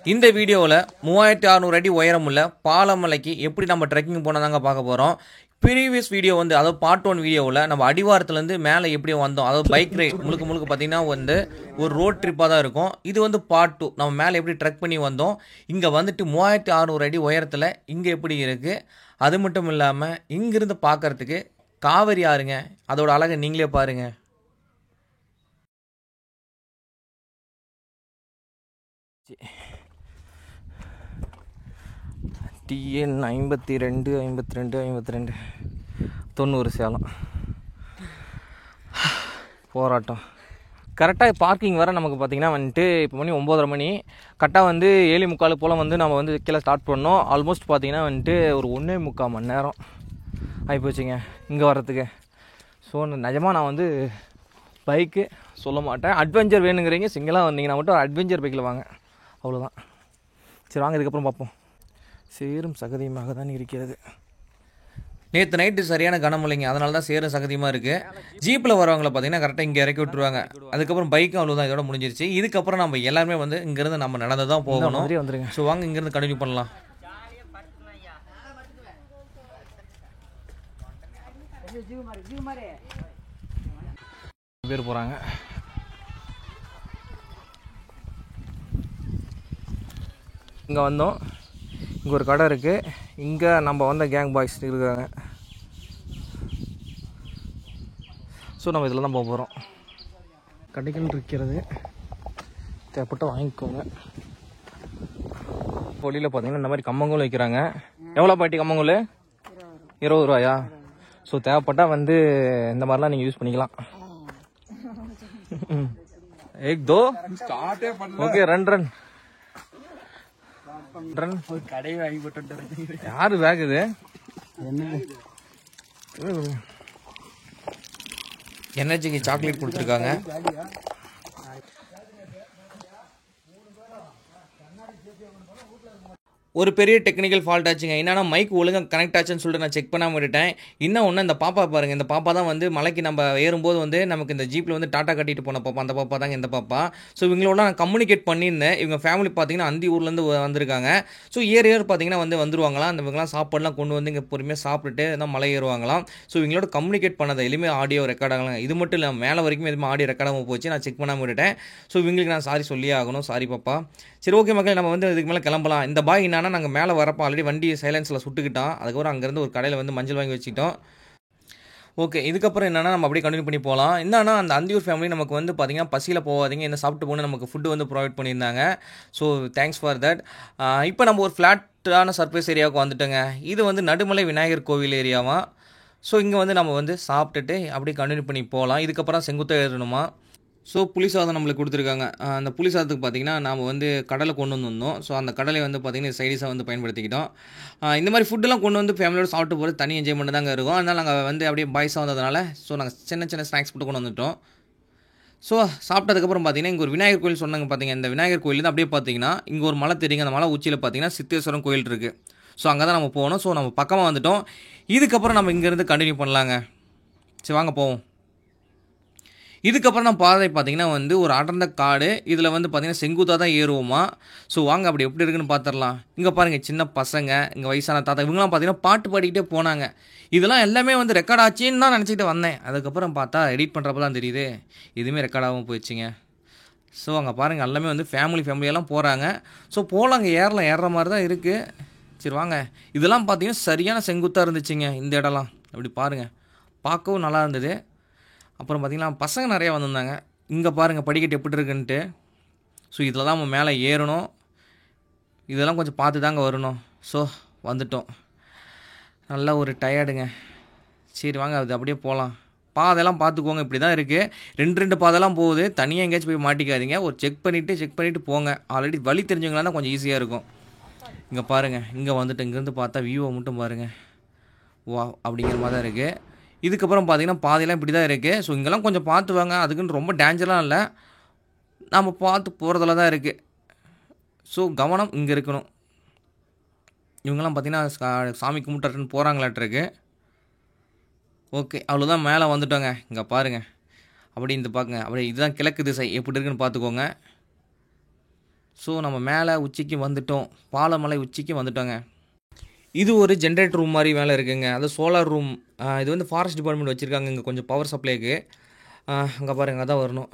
இந்த வீடியோவில் 3600 அடி உயரமுள்ள பாலமலைக்கு எப்படி நம்ம ட்ரெக்கிங் போனதாங்க பார்க்க போகிறோம். ப்ரீவியஸ் வீடியோ வந்து அதாவது பார்ட் 1 வீடியோவில் நம்ம அடிவாரத்துலேருந்து மேலே எப்படி வந்தோம், அதாவது பைக் ரைட் முழுக்க பார்த்தீங்கன்னா வந்து ஒரு ரோட் ட்ரிப்பாக தான் இருக்கும். இது வந்து பார்ட் 2 நம்ம மேலே எப்படி ட்ரெக் பண்ணி வந்தோம், இங்கே வந்துட்டு 3600 அடி உயரத்தில் இங்கே எப்படி இருக்குது. அது மட்டும் இல்லாமல் இங்கிருந்து பார்க்குறதுக்கு காவிரி ஆறுங்க, அதோட அழகை நீங்களே பாருங்கள். டிஎன் 52 52 52 90 சேலம் போராட்டம். கரெக்டாக பார்க்கிங் வர நமக்கு பார்த்திங்கன்னா வந்துட்டு இப்போ மணி 9:30 மணி. கரெக்டாக வந்து 7:45 போல் வந்து நம்ம வந்து கீழே ஸ்டார்ட் பண்ணோம். ஆல்மோஸ்ட் பார்த்திங்கன்னா வந்துட்டு ஒரு 1.25 மணி நேரம் ஆகிப்போச்சுங்க இங்கே வர்றதுக்கு. ஸோ நிஜமாக நான் வந்து பைக்கு சொல்ல மாட்டேன். அட்வென்ச்சர் வேணுங்கிறீங்க, சிங்கிளாக வந்தீங்கன்னா மட்டும் அட்வென்ச்சர் பைக்கில் வாங்க, அவ்வளோதான். சரி வாங்க, இதுக்கப்புறம் பார்ப்போம். சேரும் சகதியமாக தான் இருக்கிறது. நேற்று நைட்டு சரியான கனமழைங்க, அதனால தான் சேரும் சகதியமாக இருக்குது. ஜீப்பில் வரவங்களை பார்த்தீங்கன்னா கரெக்டாக இங்கே இறக்கி விட்டுருவாங்க. அதுக்கப்புறம் பைக்கும் அவ்வளோதான், இதோட முடிஞ்சிருச்சு. இதுக்கப்புறம் நம்ம எல்லாருமே வந்து இங்கேருந்து நம்ம நடந்து தான் போகணும். வந்துருங்க. ஸோ வாங்க இங்கேருந்து கண்டினியூ பண்ணலாம். பேர் போகிறாங்க. இங்கே வந்தோம், இங்கே ஒரு கடை இருக்குது. இங்கே நம்ம வந்த கேங் பாய்ஸ் இருக்காங்க. ஸோ நம்ம இதில் தான் போக போகிறோம். கடைகள் இருக்கிறது, தேவைப்பட்ட வாங்கிக்கோங்க. பொடியில் பார்த்தீங்கன்னா இந்த மாதிரி கம்மங்கூழ் வைக்கிறாங்க. எவ்வளோ பாட்டி கம்மங்கூழ்? 20 ரூபாயா? ஸோ தேவைப்பட்டால் வந்து இந்த மாதிரிலாம் நீங்கள் யூஸ் பண்ணிக்கலாம். ஏக் தோ ஓகே, ரன் கடை வாங்கி போட்டு யாரு பேக் இது? எனர்ஜிக்கு சாக்லேட் கொடுத்துருக்காங்க. ஒரு பெரிய டெக்னிக்கல் ஃபால்ட் ஆச்சுங்க. என்னன்னா மைக் ஒழுங்காக கனெக்ட் ஆச்சுன்னு சொல்லிட்டு நான் செக் பண்ணாமல் விட்டுட்டேன். இன்னும் ஒன்று, இந்த பாப்பா பாருங்கள், இந்த பாப்பா தான் வந்து மலைக்கு நம்ம ஏறும்போது வந்து நமக்கு இந்த ஜீப்பில் வந்து டாட்டா கட்டிட்டு போன பாப்பா, அந்த பாப்பா தாங்க இந்த பாப்பா. ஸோ இவங்களோட நான் கம்யூனிகேட் பண்ணியிருந்தேன். இவங்க ஃபேமிலி பார்த்தீங்கன்னா அந்தி ஊர்லேருந்து வந்திருக்காங்க. ஸோ ஏர் பார்த்தீங்கன்னா வந்து வந்துருவாங்களாம். அந்த இவங்களாம் சாப்பாடுலாம் கொண்டு வந்து இங்கே பொறுமையாக சாப்பிட்டுட்டு தான் மலை ஏறுவாங்களாம். ஸோ இவங்களோட கம்யூனிகேட் பண்ணதை எதுவுமே ஆடியோ ரெக்கார்ட் ஆகலாம். இது மட்டும் இல்லை, மேலே வரைக்கும் எதுவுமே ஆடியோ ரெக்கார்டாக போச்சு, நான் செக் பண்ணாமல் விட்டுட்டேன். ஸோ இவங்களுக்கு நான் சாரி சொல்லியே ஆகணும். சாரி பாப்பா. சரி ஓகே மக்கள், நம்ம வந்து இதுக்கு மேலே கிளம்பலாம். இந்த பாய் என்னன்னா, நாங்கள் மேலே வரப்போ ஆல்ரெடி வண்டி சைலன்ஸில் சுட்டுக்கிட்டோம். அதுக்கப்புறம் அங்கேருந்து ஒரு கடையில் வந்து மஞ்சள் வாங்கி வச்சுக்கிட்டோம். ஓகே, இதுக்கப்புறம் என்னென்னா நம்ம அப்படியே கண்டினியூ பண்ணி போகலாம். என்னன்னா அந்த அந்தியூர் ஃபேமிலி நமக்கு வந்து பார்த்திங்கன்னா பசியில் போகாதீங்க, என்ன சாப்பிட்டு போகணும், நமக்கு ஃபுட்டு வந்து ப்ரொவைட் பண்ணியிருந்தாங்க. So thanks for that. இப்போ நம்ம ஒரு ஃப்ளாட்டான சர்ப்ரைஸ் ஏரியாவுக்கு வந்துட்டோங்க. இது வந்து நடுமலை விநாயகர் கோவில் ஏரியாவாக. ஸோ இங்கே வந்து நம்ம வந்து சாப்பிட்டுட்டு அப்படியே கண்டினியூ பண்ணி போகலாம். இதுக்கப்புறம் செங்குத்தாக ஏறணுமா. ஸோ புளி சாதம் நம்மளுக்கு கொடுத்துருக்காங்க. அந்த புளி சாதத்துக்கு பார்த்திங்கன்னா நாம் வந்து கடலை கொண்டு வந்திருந்தோம். ஸோ அந்த கடலை வந்து பார்த்திங்கன்னா சைடிஷாக வந்து பயன்படுத்திக்கிட்டோம். இந்த மாதிரி ஃபுட்டெல்லாம் கொண்டு வந்து ஃபேமிலியோடு சாப்பிட்டு போகிறது தனி என்ஜாய்மெண்ட் தாங்க இருக்கும். அதனால் நாங்கள் வந்து அப்படியே பாய்ஸாக வந்ததுனால ஸோ நாங்கள் சின்ன ஸ்நாக்ஸ் ஃபுட்டு கொண்டு வந்துவிட்டோம். ஸோ சாப்பிட்டதுக்கப்புறம் பார்த்திங்கன்னா இங்கே ஒரு விநாயகர் கோயில் சொன்னாங்க. பார்த்திங்க, இந்த விநாயகர் கோயிலேருந்து அப்படியே பார்த்திங்கன்னா இங்கே ஒரு மலை தெரியுங்க. அந்த மலை உச்சியில் பார்த்திங்கன்னா சித்தேஸ்வரம் கோயில் இருக்குது. ஸோ அங்கே தான் நம்ம போகணும். ஸோ நம்ம பக்கமாக வந்துவிட்டோம். இதுக்கப்புறம் நம்ம இங்கேருந்து கண்டினியூ பண்ணலாங்க. சரி வாங்க போவோம். இதுக்கப்புறம் நான் பாதை பார்த்திங்கன்னா வந்து ஒரு அடர்ந்த காடு. இதில் வந்து பார்த்திங்கன்னா செங்குத்தாக தான் ஏறுவோமா. ஸோ வாங்க அப்படி எப்படி இருக்குன்னு பார்த்துடலாம். இங்கே பாருங்கள், சின்ன பசங்க, இங்கே வயசான தாத்தா, இவங்களாம் பார்த்திங்கன்னா பாட்டு பாடிக்கிட்டே போனாங்க. இதெல்லாம் எல்லாமே வந்து ரெக்கார்ட் ஆச்சுன்னு தான் நினச்சிட்டு வந்தேன். அதுக்கப்புறம் பார்த்தா எடிட் பண்ணுறப்ப தான் தெரியுது எதுவுமே ரெக்கார்டாகவும் போயிடுச்சுங்க. ஸோ அங்கே பாருங்கள், எல்லாமே வந்து ஃபேமிலியெல்லாம் போகிறாங்க. ஸோ போகலாங்க, ஏறுற மாதிரி தான் இருக்குது. சரி வாங்க. இதெல்லாம் பார்த்திங்கன்னா சரியான செங்குத்தாக இருந்துச்சுங்க இந்த இடம்லாம். அப்படி பாருங்கள், பார்க்கவும் நல்லா இருந்தது. அப்புறம் பார்த்திங்கன்னா பசங்க நிறையா வந்திருந்தாங்க. இங்கே பாருங்கள் படிக்கட்டு எப்படி இருக்குன்ட்டு. ஸோ இதில் தான் நம்ம மேலே ஏறணும். இதெல்லாம் கொஞ்சம் பார்த்து தாங்க வரணும். ஸோ வந்துட்டோம். நல்லா ஒரு டயர்டுங்க. சரி வாங்க, அது அப்படியே போகலாம். பாதெல்லாம் பார்த்துக்கோங்க, இப்படி தான் இருக்குது. 2 பாதெல்லாம் போகுது. தனியாக எங்கேயாச்சும் போய் மாட்டிக்காதீங்க. ஒரு செக் பண்ணிவிட்டு போங்க. ஆல்ரெடி வழி தெரிஞ்சவங்களாம் தான் கொஞ்சம் ஈஸியாக இருக்கும். இங்கே பாருங்கள், இங்கே வந்துட்டு இங்கேருந்து பார்த்தா வியூவை மட்டும் பாருங்கள். வா அப்படிங்கிற மாதிரி தான் இருக்குது. இதுக்கப்புறம் பார்த்திங்கன்னா பாதையெல்லாம் இப்படி தான் இருக்குது. ஸோ இங்கெல்லாம் கொஞ்சம் பார்த்து வாங்க, அதுக்குன்னு ரொம்ப டேஞ்சர்லாம் இல்லை, நம்ம பார்த்து போகிறதுல தான் இருக்குது. ஸோ கவனம் இங்கே இருக்கணும். இவங்கெல்லாம் பார்த்திங்கன்னா சாமி கும்பிட்டுன்னு போகிறாங்களாட்டிருக்கு. ஓகே, அவ்வளோதான், மேலே வந்துட்டோங்க. இங்கே பாருங்கள், அப்படி இந்த பார்க்குங்க, அப்படியே இதுதான் கிழக்கு திசை எப்படி இருக்குன்னு பார்த்துக்கோங்க. ஸோ நம்ம மேலே உச்சிக்கு வந்துட்டோம், பாலமலை உச்சிக்கு வந்துட்டோங்க. இது ஒரு ஜென்ரேட்டர் ரூம் மாதிரி மேலே இருக்குங்க, அது சோலார் ரூம். இது வந்து ஃபாரஸ்ட் டிபார்ட்மெண்ட் வச்சுருக்காங்க இங்கே கொஞ்சம் பவர் சப்ளைக்கு. அங்கே பாருங்கள், அதான் வரணும்.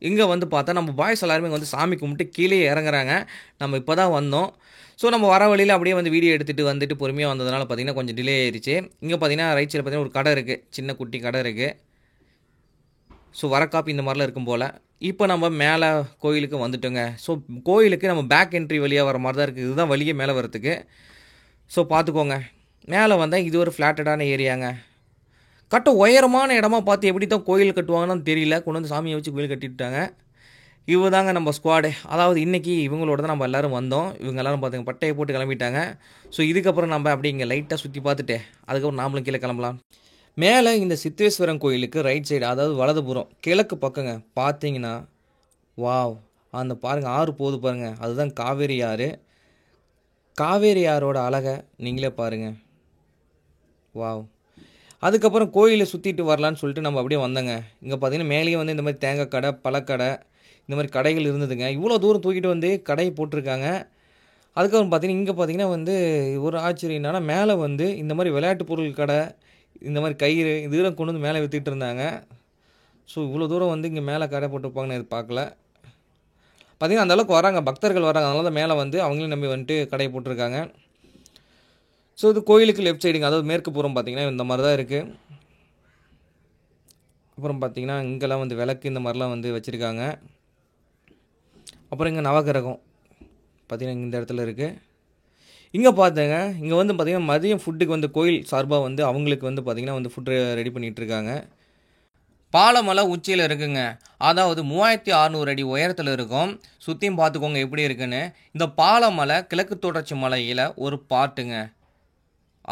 இங்கே வந்து பார்த்தா நம்ம பாய்ஸ் எல்லாருமே வந்து சாமி கும்பிட்டு கீழே இறங்குறாங்க. நம்ம இப்போ தான் வந்தோம். ஸோ நம்ம வர வழியில் அப்படியே வந்து வீடியோ எடுத்துகிட்டு வந்துட்டு பொறுமையாக வந்ததுனால பார்த்திங்கன்னா கொஞ்சம் டிலே ஆயிடுச்சு. இங்கே பார்த்தீங்கன்னா ரைட் சைடில் பார்த்தீங்கன்னா ஒரு கடை இருக்குது, சின்ன குட்டி கடை இருக்குது. ஸோ வர காப்பி இந்த மாதிரிலாம் இருக்கும் போல். இப்போ நம்ம மேலே கோயிலுக்கு வந்துட்டோங்க. ஸோ கோயிலுக்கு நம்ம பேக் என்ட்ரி வழியாக வர மாதிரி தான் இருக்குது. இதுதான் வழியே மேலே வரத்துக்கு. ஸோ பார்த்துக்கோங்க. மேலே வந்தால் இது ஒரு ஃப்ளாட்டடான ஏரியாங்க. உயரமான இடமா பார்த்து எப்படி தான் கோயில் கட்டுவாங்கன்னு தெரியல. கொண்டு வந்து சாமியை வச்சு கோயில் கட்டிவிட்டாங்க. இவங்க தாங்க நம்ம ஸ்குவாடு. அதாவது இன்றைக்கி இவங்களோட தான் நம்ம எல்லோரும் வந்தோம். இவங்க எல்லோரும் பார்த்துங்க பட்டையை போட்டு கிளம்பிட்டாங்க. ஸோ இதுக்கப்புறம் நம்ம அப்படி இங்கே லைட்டாக சுற்றி பார்த்துட்டு அதுக்கப்புறம் நாமளும் கீழே கிளம்பலாம். மேலே இந்த சித்தேஸ்வரன் கோயிலுக்கு ரைட் சைடு, அதாவது வலதுபுறம் கிழக்கு பக்கங்க பார்த்தீங்கன்னா, வாவ், அந்த பாருங்கள் ஆறு போகுது பாருங்கள், அதுதான் காவேரி ஆறு. காவேரி ஆறோட அழகை நீங்களே பாருங்கள். வாவ். அதுக்கப்புறம் கோயிலை சுற்றிட்டு வரலான்னு சொல்லிட்டு நம்ம அப்படியே வந்தோங்க. இங்கே பார்த்தீங்கன்னா மேலேயே வந்து இந்த மாதிரி தேங்காய் கடை, பழக்கடை, இந்த மாதிரி கடைகள் இருந்ததுங்க. இவ்வளோ தூரம் தூக்கிட்டு வந்து கடையை போட்டிருக்காங்க. அதுக்கப்புறம் பார்த்தீங்கன்னா இங்கே பார்த்தீங்கன்னா வந்து ஒரு ஆச்சரியம் என்னன்னா, மேலே வந்து இந்த மாதிரி விளையாட்டு பொருள் கடை, இந்த மாதிரி கயிறு இதெல்லாம் கொண்டு வந்து மேலே விற்றுட்டு இருந்தாங்க. ஸோ இவ்வளோ தூரம் வந்து இங்கே மேலே கடை போட்டுருப்பாங்கன்னு இது பார்க்கல. பார்த்திங்கன்னா அந்தளவுக்கு வராங்க, பக்தர்கள் வராங்க. அதனால தான் மேலே வந்து அவங்களையும் நம்பி வந்துட்டு கடையை போட்டிருக்காங்க. ஸோ இது கோயிலுக்கு லெஃப்ட் சைடுங்க, அதாவது மேற்கு புறம் பார்த்திங்கன்னா இந்த மாதிரி தான் இருக்குது. அப்புறம் பார்த்திங்கன்னா இங்கெல்லாம் வந்து விளக்கு இந்த மாதிரிலாம் வந்து வச்சுருக்காங்க. அப்புறம் இங்கே நவகிரகம் பார்த்திங்கன்னா இந்த இடத்துல இருக்குது. இங்கே பார்த்தேங்க, இங்கே வந்து பார்த்திங்கன்னா மதியம் ஃபுட்டுக்கு வந்து கோயில் சார்பாக வந்து அவங்களுக்கு வந்து பார்த்திங்கன்னா வந்து ஃபுட்டு ரெடி பண்ணிகிட்ருக்காங்க. பாலமலை உச்சியில் இருக்குங்க, அதாவது 3600 அடி உயரத்தில் இருக்கும். சுற்றியும் பார்த்துக்கோங்க எப்படி இருக்குன்னு. இந்த பாலமலை கிழக்கு தொடர்ச்சி மலையில் ஒரு பாட்டுங்க,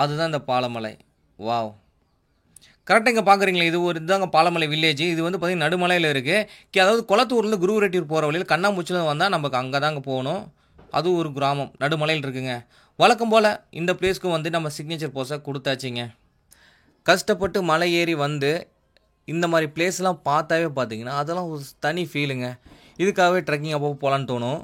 அதுதான் இந்த பாலமலை. வாவ், கரெக்டாக இங்கே பார்க்குறீங்களா, இது ஒரு இதுதாங்க பாலமலை வில்லேஜ். இது வந்து பார்த்திங்கன்னா நடுமலையில் இருக்குது. அதாவது குளத்தூர்லேருந்து குருவரெட்டியூர் போகிற வழியில் கண்ணாமூச்சியில் வந்தால் நமக்கு அங்கே தாங்க போகணும். அதுவும் ஒரு கிராமம் நடுமலையில் இருக்குங்க. வழக்கம் போல் இந்த பிளேஸ்க்கு வந்து நம்ம சிக்னேச்சர் போஸை கொடுத்தாச்சிங்க. கஷ்டப்பட்டு மலை ஏறி வந்து இந்த மாதிரி பிளேஸ்லாம் பார்த்தாவே பார்த்தீங்கன்னா அதெல்லாம் ஒரு தனி ஃபீலுங்க. இதுக்காகவே ட்ரெக்கிங் அப்போ போகலான்னு தோணும்.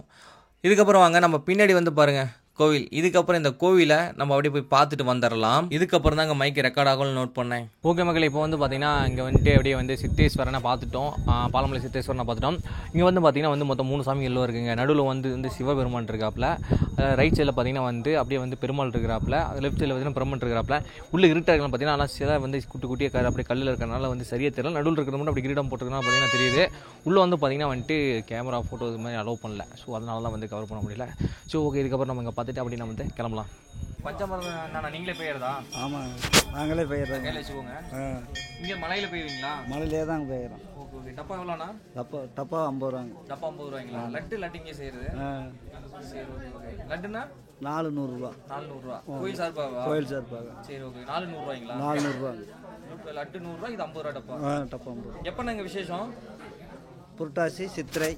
இதுக்கப்புறம் வாங்க நம்ம பின்னாடி வந்து பாருங்கள் கோவில். இதுக்கப்புறம் இந்த கோவிலை நம்ம அப்படியே போய் பார்த்துட்டு வந்துடலாம். இதுக்கப்புறம் தான் மைக்கு ரெக்கார்ட் ஆகணும்னு நோட் பண்ணேன். ஓகே மக்கள், இப்போ வந்து பார்த்தீங்கன்னா இங்கே வந்துட்டு அப்படியே வந்து சித்தேஸ்வரனை பார்த்துட்டோம், பாலமலை சித்தேஸ்வரனை பார்த்துட்டோம். இங்கே வந்து பார்த்தீங்கன்னா வந்து மொத்தம் 3 சாமி எல்லாம் இருக்குங்க. நடுவில் வந்து சிவபெருமான் இருக்காப்புல, ரைட் சைடில் பார்த்தீங்கன்னா வந்து அப்படியே வந்து பெருமாள் இருக்கிறாப்புல, அது லெஃப்ட் சைடில் பார்த்தீங்கன்னா பிரம்மன் இருக்கிறாப்புல. உள்ள இருட்டாக இருக்கலாம் பார்த்தீங்கன்னா, ஆனால் சில வந்து குட்டியாக அப்படியே கல்லில் இருக்கிறனால வந்து சரியாக தெரியல. நடுவில் இருக்கிறது மட்டும் அப்படி கிரீடம் போட்டுருக்கனால பார்த்தீங்கன்னா தெரியுது. உள்ளே வந்து பார்த்தீங்கன்னா வந்துட்டு கேமரா ஃபோட்டோ இது மாதிரி அலோவ் பண்ணல. ஸோ அதனால தான் வந்து கவர் பண்ண முடியல. ஸோ ஓகே, இதுக்கப்புறம் நம்ம இங்கே பார்த்துட்டு அப்படி நம்ம வந்து கிளம்பலாம். பஞ்சமரம் நீங்களே போயிடுறதா? ஆமாம், நாங்களே போயிடுறோம். கையில் வச்சுக்கோங்க. இங்கே மலையில் போயிருவீங்களா? மலையிலே தான் போயிடுறோம். Okay okay. டப்பா எவ்வளோண்ணா? டப்பா 50 ரூபாங்க. டப்பா 50 ரூபாய்ங்களா? லட்டு இங்கே செய்கிறது? சரி ஓகே ஓகே. லட்டுண்ணா 400 ரூபா. 400 ரூபா. கோயில் சார்பாக? கோயில் சார்பாக. சரி ஓகே. 400 ரூபாய்ங்களா? 400 ரூபாங்க. லட்டு 100 ரூபா, இது 50 ரூபா டப்பா. டப்பா 50. எப்போ நாங்கள் விசேஷம்? புரட்டாசி, சித்திரை,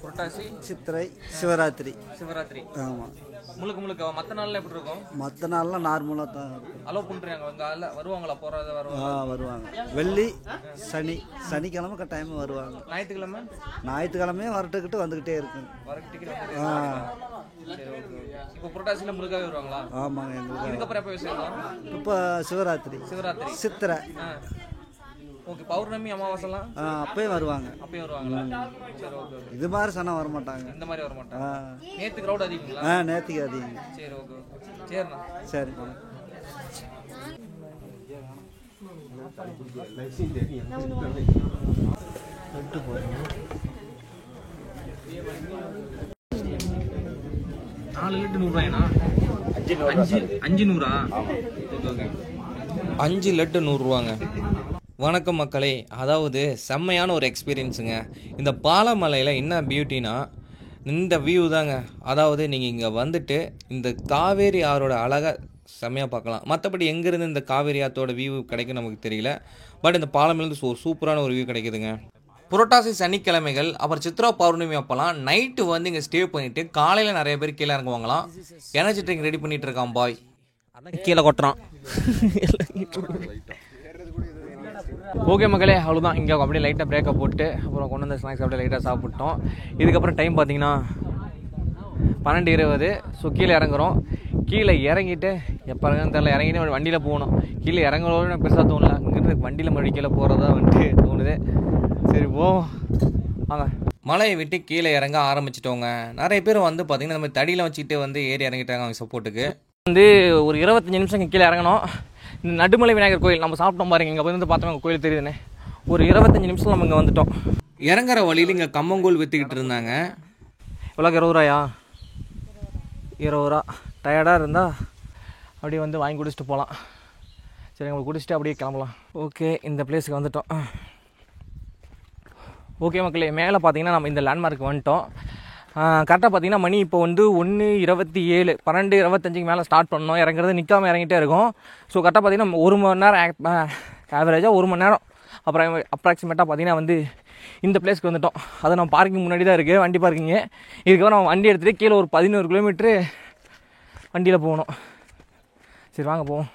புரட்டாசி, சித்திரை, சிவராத்திரி. சிவராத்திரி. ஆமாம். முழுக்க மற்ற நாளில் எப்படி இருக்கும்? மற்ற நாள்லாம் நார்மலாக தான் இருக்கும். அலோவ் பண்ணுறாங்க அங்கே வருவாங்களா? போகிறத வருவாங்க. வெள்ளி, சனிக்கிழமை கட்டாயமாக வருவாங்க. ஞாயிற்றுக்கிழமையும் வரட்டுக்கிட்டு வந்துக்கிட்டே இருக்குங்க. இப்போ புரட்டாசியில் முழுக்காவே வருவாங்களா? ஆமாங்க. எங்களுக்கு இதுக்கப்புறம் எப்போ விசேஷம்? இப்போ சிவராத்திரி, சித்திரை. ஓகே. பௌர்ணமி, அமாவாசைலாம் அப்பயும் வருவாங்க. அப்பயும் வருவாங்களா? சரி ஓகே. இது மாதிரி சனம் வர மாட்டாங்க. இந்த மாதிரி வர மாட்டாங்க. நேற்று க்ரௌட் அதிகங்களா? நேற்றுக்கு அதிகம். சரி ஓகே. சரிண்ணா. சரி. நாலு லிட்டர் 100 ரூபாய்ண்ணா? 5 100? ஓகே. 5 லட்டு 100 ரூபாங்க. வணக்கம் மக்களே, அதாவது செம்மையான ஒரு எக்ஸ்பீரியன்ஸுங்க. இந்த பாலமலையில் என்ன பியூட்டினா இந்த வியூ தாங்க. அதாவது நீங்கள் இங்கே வந்துட்டு இந்த காவேரி ஆறோட அழகை செம்மையாக பார்க்கலாம். மற்றபடி எங்கேருந்து இந்த காவேரி ஆற்றோட வியூ கிடைக்கும் நமக்கு தெரியல. பட் இந்த பாலமலையிலேருந்து சூப்பரான ஒரு வியூ கிடைக்குதுங்க. புரட்டாசி சனிக்கிழமைகள், அப்புறம் சித்ரா பௌர்ணமி அப்போலாம் நைட்டு வந்து இங்கே ஸ்டே பண்ணிவிட்டு காலையில் நிறைய பேர் கீழே இறங்குவாங்களாம். எனர்ஜி ட்ரிங்க் ரெடி பண்ணிகிட்டு இருக்கான் பாய், கீழே கொட்டுறான். ஓகே மக்களே, அவ்வளோதான். இங்கே அப்படியே லைட்டாக பிரேக்கப் போட்டு அப்புறம் கொண்டு வந்த ஸ்நாக்ஸ் அப்படியே லைட்டாக சாப்பிட்டோம். இதுக்கப்புறம் டைம் பார்த்தீங்கன்னா 12:20. ஸோ கீழே இறங்குறோம். கீழே இறங்கிட்டு எப்போ இறங்குன்னு தெரியல, இறங்கிட்டு வண்டியில் போகணும். கீழே இறங்குறதோட எனக்கு பெருசாக தோணல, இங்கேருந்து வண்டியில் மறுபடியும் கீழே போகிறதா வந்துட்டு தோணுது. சரி வாங்க. மலையை விட்டு கீழே இறங்க ஆரம்பிச்சிட்டோங்க. நிறைய பேர் வந்து பார்த்தீங்கன்னா நம்ம தடியில் வச்சுக்கிட்டு வந்து ஏறி இறங்கிட்டாங்க அவங்க சப்போர்ட்டுக்கு. வந்து ஒரு 25 நிமிஷம் இங்கே கீழே இறங்கணும். இந்த நடுமலை விநாயகர் கோயில் நம்ம சாப்பிட்டோம் பாருங்க, இங்கே போய் வந்து பார்த்தோம் கோயில் தெரியுதுன்னு. ஒரு 25 நிமிஷம் நம்ம இங்கே வந்துட்டோம். இறங்குற வழியில் இங்கே கம்மங்கூழ் விற்றுக்கிட்டு இருந்தாங்க. எவ்வளோக்கு 20 ரூபாயா? 20 ரூபா. டயர்டாக இருந்தால் அப்படியே வந்து வாங்கி குடிச்சிட்டு போகலாம். சரி, உங்களுக்கு குடிச்சிட்டு அப்படியே கிளம்பலாம். ஓகே, இந்த பிளேஸுக்கு வந்துட்டோம். ஓகே மக்களே, மேலே பார்த்தீங்கன்னா நம்ம இந்த லேண்ட்மார்க் வந்துட்டோம். கரெக்டாக பார்த்தீங்கன்னா மணி இப்போ வந்து 1:27, 12:25 மேலே ஸ்டார்ட் பண்ணோம். இறங்குறது நிற்காமல் இறங்கிட்டே இருக்கும். ஸோ கரெக்டாக பார்த்தீங்கன்னா 1 மணி நேரம் ஆவரேஜாக 1 மணி நேரம் அப்புறம் அப்ராக்சிமேட்டாக பார்த்தீங்கன்னா வந்து இந்த பிளேஸ்க்கு வந்துட்டோம். அது நம்ம பார்க்கிங் முன்னாடி தான் இருக்குது, வண்டி பார்க்கிங்கு. இதுக்கப்புறம் நம்ம வண்டி எடுத்துகிட்டு கீழே ஒரு 11 கிலோமீட்ரு வண்டியில் போகணும். சரி வாங்க போவோம்.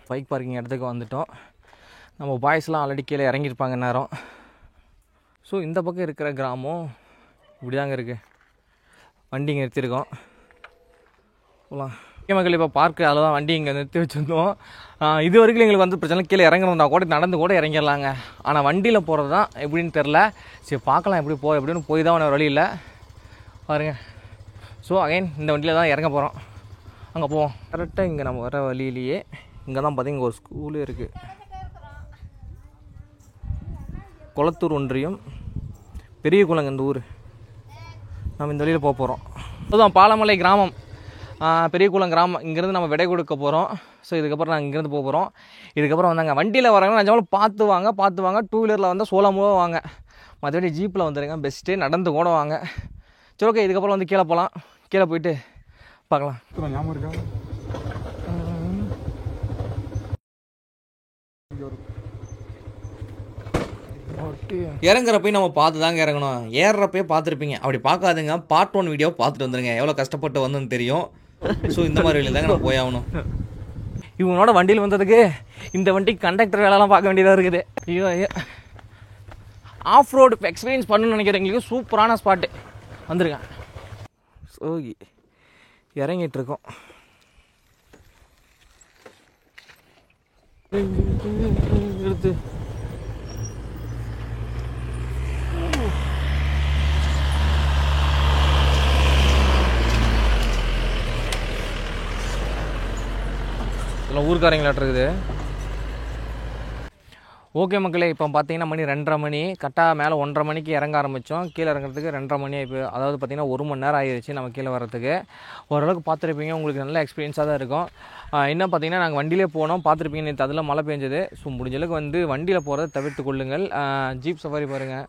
பைக் பார்க்கிங் இடத்துக்கு வந்துட்டோம். நம்ம பாய்ஸ்லாம் ஆல்ரெடி கீழே இறங்கியிருப்பாங்க நேரம். ஸோ இந்த பக்கம் இருக்கிற கிராமம் இப்படி தாங்க இருக்குது. வண்டி இங்கே நிறுத்தியிருக்கோம், போகலாம். ஓகே மக்கள், இப்போ பார்க்கு அதில் தான் வண்டி இங்கே நிறுத்தி வச்சுருந்தோம். இது வரைக்கும் எங்களுக்கு வந்து பிரச்சனை, கீழே இறங்கணும்னா கூட நடந்து கூட இறங்கிடலாங்க. ஆனால் வண்டியில் போகிறது தான் எப்படின்னு தெரில. சரி பார்க்கலாம் எப்படின்னு போய் தான் வழி இல்லை பாருங்கள். ஸோ அகைன் இந்த வண்டியில் தான் இறங்க போகிறோம். அங்கே போவோம். கரெக்டாக இங்கே நம்ம வர வழியிலேயே இங்கே தான் பார்த்தீங்கன்னா ஒரு ஸ்கூலே இருக்குது. குளத்தூர் ஒன்றியம், பெரிய குளங்க இந்த ஊர். நம்ம இந்த வழியில் போக போகிறோம். அதுதான் பாலமலை கிராமம், பெரிய குளம் கிராமம். இங்கேருந்து நம்ம விடை கொடுக்க போகிறோம். ஸோ இதுக்கப்புறம் நாங்கள் இங்கேருந்து போக போகிறோம். இதுக்கப்புறம் வந்தாங்க வண்டியில் வரவங்க நிஜமாலும் பார்த்து வாங்க. 2 வீலரில் வந்தால் சோளமாக வாங்க, மற்றபடி ஜீப்பில் வந்துடுங்க பெஸ்ட்டு. நடந்து கூட வாங்க. சரி ஓகே, இதுக்கப்புறம் வந்து கீழே போகலாம். கீழே போயிட்டு பார்க்கலாம். ஞாபகம் இருக்கா? இறங்குறப்பையும் நம்ம பார்த்து தாங்க இறங்கணும். ஏறுறப்பே பார்த்துருப்பீங்க, அப்படி பார்க்காதுங்க பார்ட் 1 வீடியோ பார்த்துட்டு வந்துடுங்க, எவ்வளோ கஷ்டப்பட்டு வந்தோன்னு தெரியும். ஸோ இந்த மாதிரி வழியில் தாங்க நம்ம போயாகணும். இவங்களோட வண்டியில் வந்ததுக்கு இந்த வண்டிக்கு கண்டக்டர் வேலைலாம் பார்க்க வேண்டியதாக இருக்குது. ஐயோ, ஆஃப் ரோடு எக்ஸ்பீரியன்ஸ் பண்ணணும்னு நினைக்கிறவங்களுக்கு சூப்பரான ஸ்பாட்டு வந்துருக்கேன். ஸோ இறங்கிட்டுருக்கோம். எடுத்து ஊருக்காரங்களாட்டு இருக்குது. ஓகே மக்களே, இப்போ பார்த்தீங்கன்னா மணி 2:30 மணி. கரெக்டாக மேலே 1:30 மணிக்கு இறங்க ஆரம்பித்தோம். கீழே இறங்குறதுக்கு 2:30 மணி ஆகி, அதாவது பார்த்திங்கன்னா 1 மணி நேரம் ஆகிடுச்சு நம்ம கீழே வர்றதுக்கு. ஓரளவுக்கு பார்த்துருப்பீங்க, உங்களுக்கு நல்ல எக்ஸ்பீரியன்ஸாக தான் இருக்கும். என்ன பார்த்தீங்கன்னா நாங்கள் வண்டியிலே போனோம், பார்த்துருப்பீங்க. நேற்று அதில் மழை பெஞ்சது. ஸோ முடிஞ்சளவுக்கு வந்து வண்டியில் போகிறத தவிர்த்து கொள்ளுங்கள். ஜீப் சஃபாரி பாருங்கள்,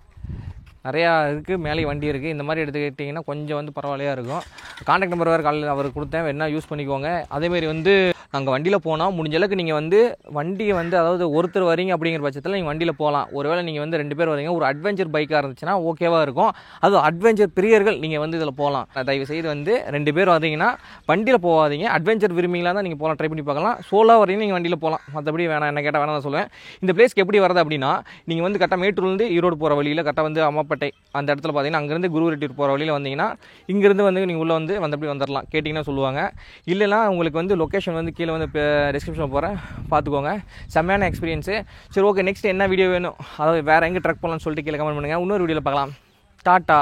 நிறையா இருக்குது, மேலே வண்டி இருக்குது. இந்த மாதிரி எடுத்துக்கிட்டிங்கன்னா கொஞ்சம் வந்து பரவாயில்லையாக இருக்கும். கான்டாக்ட் நம்பர் வேறு காலையில் அவருக்கு கொடுத்தேன், வேணா யூஸ் பண்ணிக்கோங்க. அதேமாரி வந்து நாங்கள் வண்டியில் போனோம். முடிஞ்சளவுக்கு நீங்கள் வந்து வண்டியை வந்து, அதாவது ஒருத்தர் வரீங்க அப்படிங்கிற பட்சத்தில் நீங்கள் வண்டியில் போகலாம். ஒருவேளை நீங்கள் வந்து 2 பேர் வரீங்க, ஒரு அட்வென்ச்சர் பைக்காக இருந்துச்சுன்னா ஓகேவாக இருக்கும். அது அட்வென்ச்சர் பிரியர்கள் நீங்கள் வந்து இதில் போகலாம். தயவு செய்து வந்து 2 பேர் வரீங்கன்னா வண்டியில் போகாதீங்க. அட்வென்ச்சர் விரும்பிங்களா தான் நீங்கள் போகலாம், ட்ரை பண்ணி பார்க்கலாம். சோலோ வரீங்க நீங்கள் வண்டியில் போகலாம், மற்றபடி வேணாம். என்ன கேட்டால் வேணாம் தான் சொல்லுவேன். இந்த பிளேஸ்க்கு எப்படி வரது அப்படின்னா, நீங்கள் வந்து கரெக்டாக மேட்டூர்லேருந்து ஈரோடு போகிற வழியில் கரெக்டாக வந்து அம்மாப்பேட்டை அந்த இடத்துல பார்த்தீங்கன்னா அங்கேருந்து குருவரெட்டியூர் போகிற வழியில் வந்தீங்கன்னா இங்கேருந்து வந்து நீங்கள் உள்ளே வந்து வந்தபடி வந்துடலாம். கேட்டிங்கன்னா சொல்லுவாங்க. இல்லைனா உங்களுக்கு வந்து லொக்கேஷன் வந்து கீழே வந்து டிஸ்கிரிப்ஷனில் போகிறேன், பார்த்துக்கோங்க. செம்மையான எக்ஸ்பீரியன்ஸு. சரி ஓகே, நெக்ஸ்ட் என்ன வீடியோ வேணும், அதாவது வேறு எங்கே ட்ரக் போகலான்னு சொல்லிட்டு கீழே கமெண்ட் பண்ணுங்கள். இன்னொரு வீடியோவில் பார்க்கலாம். டாட்டா.